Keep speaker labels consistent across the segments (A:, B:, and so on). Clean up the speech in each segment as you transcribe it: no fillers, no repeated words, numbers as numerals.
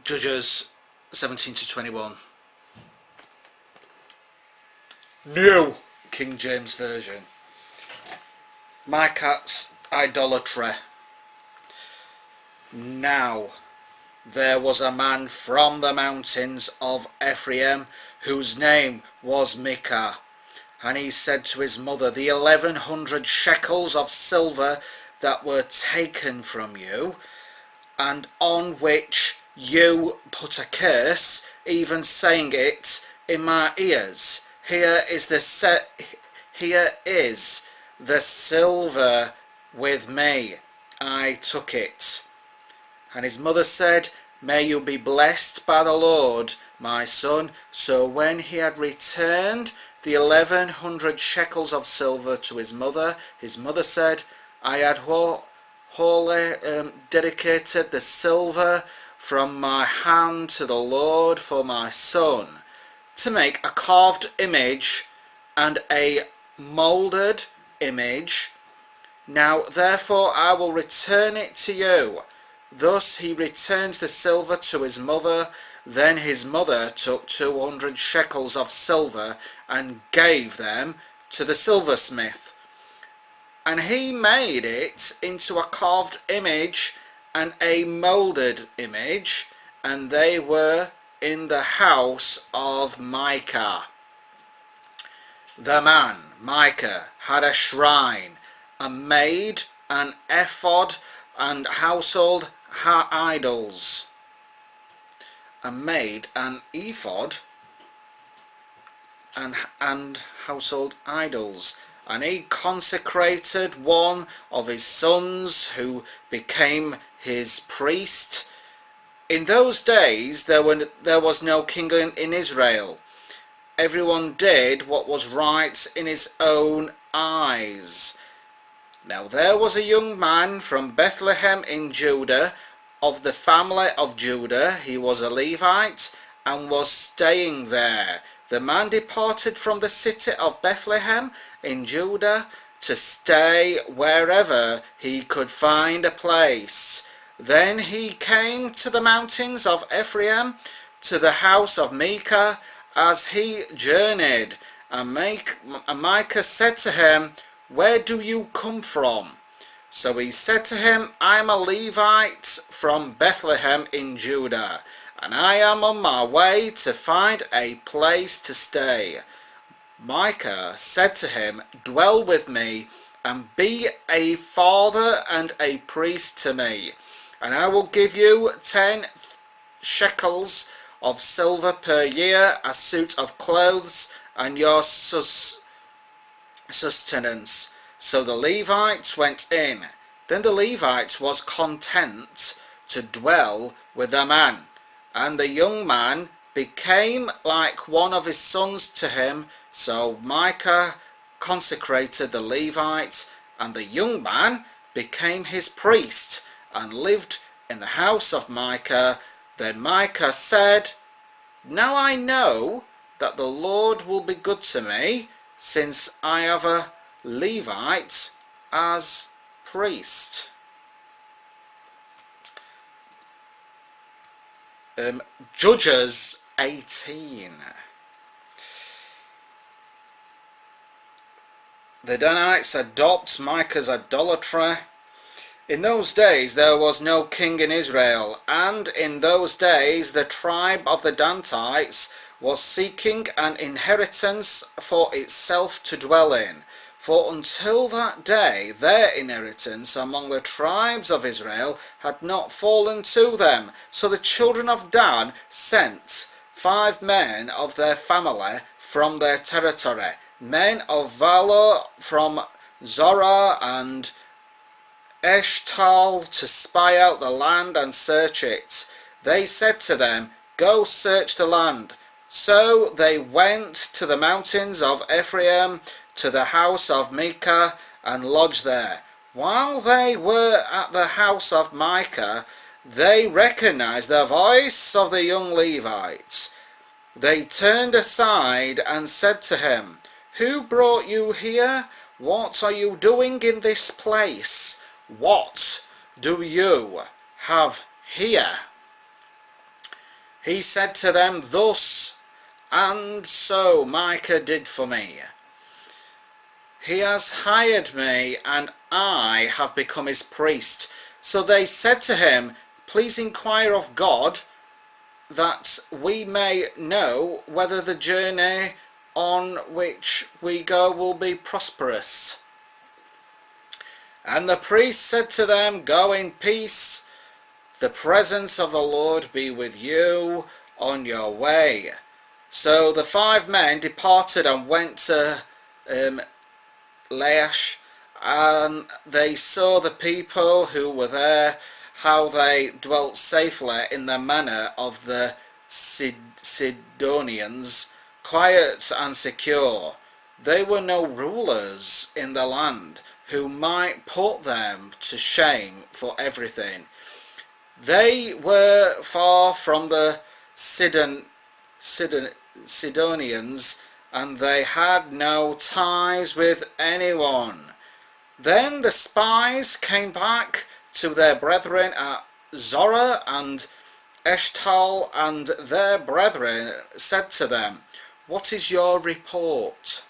A: Judges 17 to 21. New King James Version. Micah's idolatry. Now there was a man from the mountains of Ephraim whose name was Micah, and he said to his mother, the 1100 shekels of silver that were taken from you, and on which you put a curse, even saying it in my ears, here is the silver with me, I took it. And his mother said, may you be blessed by the Lord, my son. So when he had returned the 1100 shekels of silver to his mother said, I had wholly dedicated the silver from my hand to the Lord for my son, to make a carved image and a moulded image. Now therefore I will return it to you. Thus he returns the silver to his mother. Then his mother took 200 shekels of silver and gave them to the silversmith, and he made it into a carved image and a moulded image, and they were in the house of Micah. The man, Micah, had a shrine, a maid, an ephod, and household idols. A maid, an ephod, and household idols. And he consecrated one of his sons, who became his priest. In those days there was no king in Israel. Everyone did what was right in his own eyes. Now there was a young man from Bethlehem in Judah, of the family of Judah. He was a Levite and was staying there. The man departed from the city of Bethlehem in Judah to stay wherever he could find a place. Then he came to the mountains of Ephraim, to the house of Micah, as he journeyed. And Micah said to him, where do you come from? So he said to him, I am a Levite from Bethlehem in Judah, and I am on my way to find a place to stay. Micah said to him, dwell with me, and be a father and a priest to me, and I will give you 10 shekels of silver per year, a suit of clothes, and your sustenance. So the Levite went in. Then the Levite was content to dwell with the man, and the young man became like one of his sons to him. So Micah consecrated the Levite, and the young man became his priest, and lived in the house of Micah. Then Micah said, now I know that the Lord will be good to me, since I have a Levite as priest. Judges 18. The Danites adopt Micah's idolatry. In those days there was no king in Israel, and in those days the tribe of the Danites was seeking an inheritance for itself to dwell in. For until that day their inheritance among the tribes of Israel had not fallen to them. So the children of Dan sent 5 men of their family from their territory, men of valor from Zorah and Eshtal, to spy out the land and search it. They said to them, go search the land. So they went to the mountains of Ephraim, to the house of Micah, and lodged there. While they were at the house of Micah, they recognized the voice of the young Levites. They turned aside and said to him, who brought you here? What are you doing in this place? What do you have here? he said to them thus, and so Micah did for me. He has hired me, and I have become his priest. So they said to him, please inquire of God, that we may know whether the journey on which we go will be prosperous. And the priest said to them, go in peace, the presence of the Lord be with you on your way. So the 5 men departed and went to Laish, and they saw the people who were there, how they dwelt safely in the manner of the Sidonians, quiet and secure. They were no rulers in the land who might put them to shame for everything. They were far from the Sidonians, and they had no ties with anyone. Then the spies came back to their brethren at Zorah and Eshtal, and their brethren said to them, what is your report?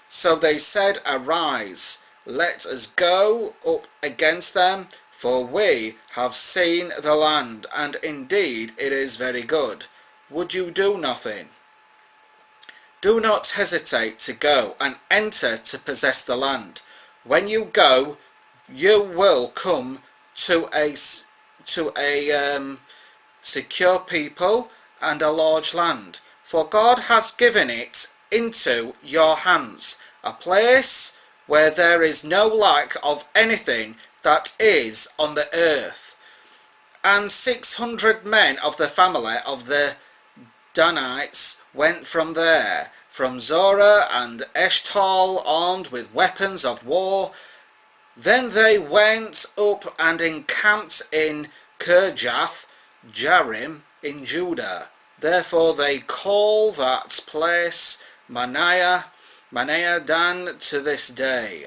A: So they said, arise, let us go up against them, for we have seen the land, and indeed it is very good. Would you do nothing? Do not hesitate to go and enter to possess the land. When you go, you will come to a secure people and a large land, for God has given it into your hands, a place where there is no lack of anything that is on the earth. And 600 men of the family of the Danites went from there, from Zorah and Eshtal, armed with weapons of war. Then they went up and encamped in Kirjath Jearim in Judah. Therefore they call that place Manaah Dan to this day.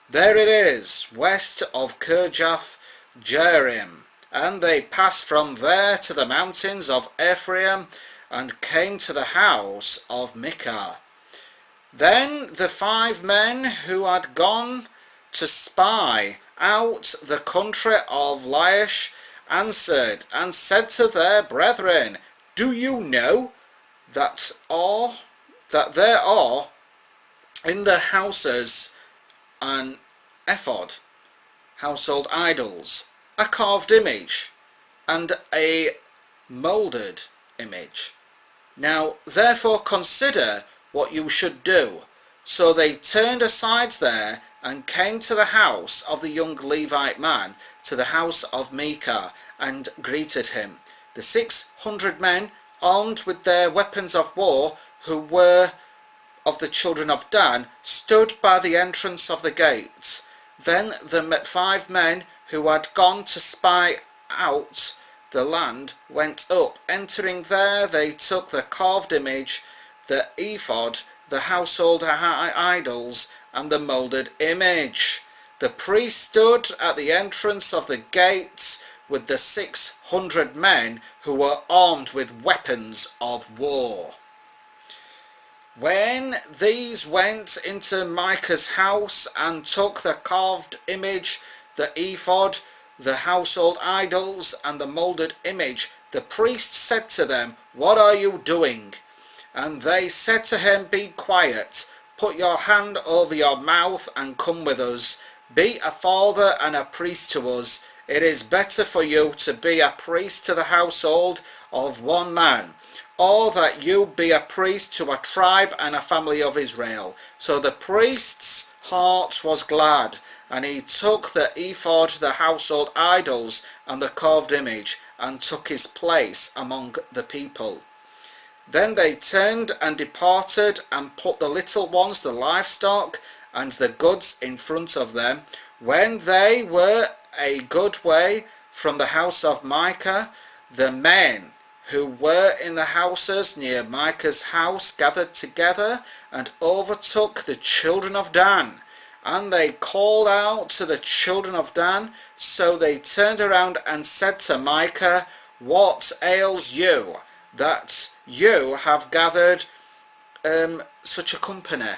A: There it is, west of Kirjath Jearim. And they passed from there to the mountains of Ephraim, and came to the house of Micah. Then the 5 men who had gone to spy out the country of Laish answered and said to their brethren, do you know that there are in the houses an ephod, household idols, a carved image, and a moulded image? Now therefore consider what you should do. So they turned aside there, and came to the house of the young Levite man, to the house of Micah, and greeted him. The 600 men, armed with their weapons of war, who were of the children of Dan, stood by the entrance of the gates. Then the 5 men who had gone to spy out the land went up. Entering there, they took the carved image, the ephod, the household idols, and the moulded image. The priest stood at the entrance of the gates with the 600 men who were armed with weapons of war. When these went into Micah's house and took the carved image, the ephod, the household idols, and the moulded image, the priest said to them, what are you doing? And they said to him, be quiet, put your hand over your mouth and come with us. Be a father and a priest to us. It is better for you to be a priest to the household of one man, or that you be a priest to a tribe and a family of Israel. So the priest's heart was glad, and he took the ephod, the household idols, and the carved image, and took his place among the people. Then they turned and departed, and put the little ones, the livestock, and the goods in front of them. When they were a good way from the house of Micah, the men who were in the houses near Micah's house gathered together and overtook the children of Dan. And they called out to the children of Dan. So they turned around and said to Micah, what ails you, that you have gathered such a company?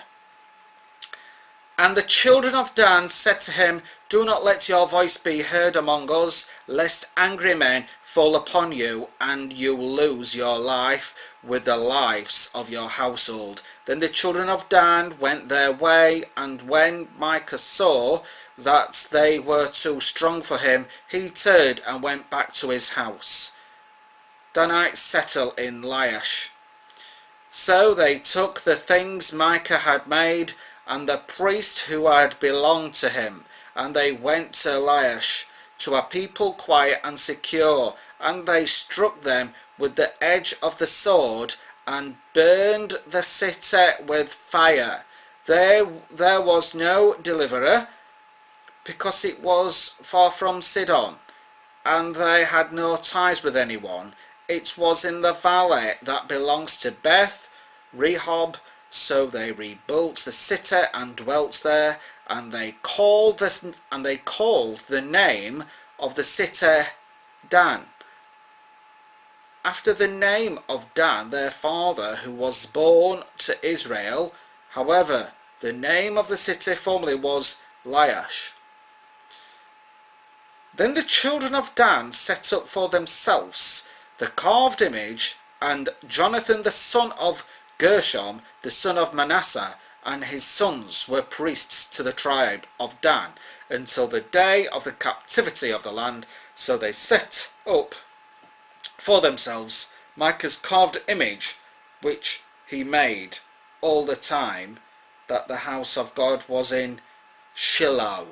A: And the children of Dan said to him, Do not let your voice be heard among us, lest angry men fall upon you, and you lose your life with the lives of your household. Then the children of Dan went their way, and when Micah saw that they were too strong for him, he turned and went back to his house. Danites settle in Laish. So they took the things Micah had made, and the priest who had belonged to him, and they went to Laish, to a people quiet and secure, and they struck them with the edge of the sword, and burned the city with fire. There was no deliverer, because it was far from Sidon, and they had no ties with anyone. It was in the valley that belongs to Beth Rehob. So they rebuilt the city and dwelt there, and they called the name of the city Dan, after the name of Dan their father, who was born to Israel. However, the name of the city formerly was Laish. Then the children of Dan set up for themselves the carved image, and Jonathan the son of Gershom, the son of Manasseh, and his sons were priests to the tribe of Dan until the day of the captivity of the land. So they set up for themselves Micah's carved image, which he made all the time that the house of God was in Shiloh.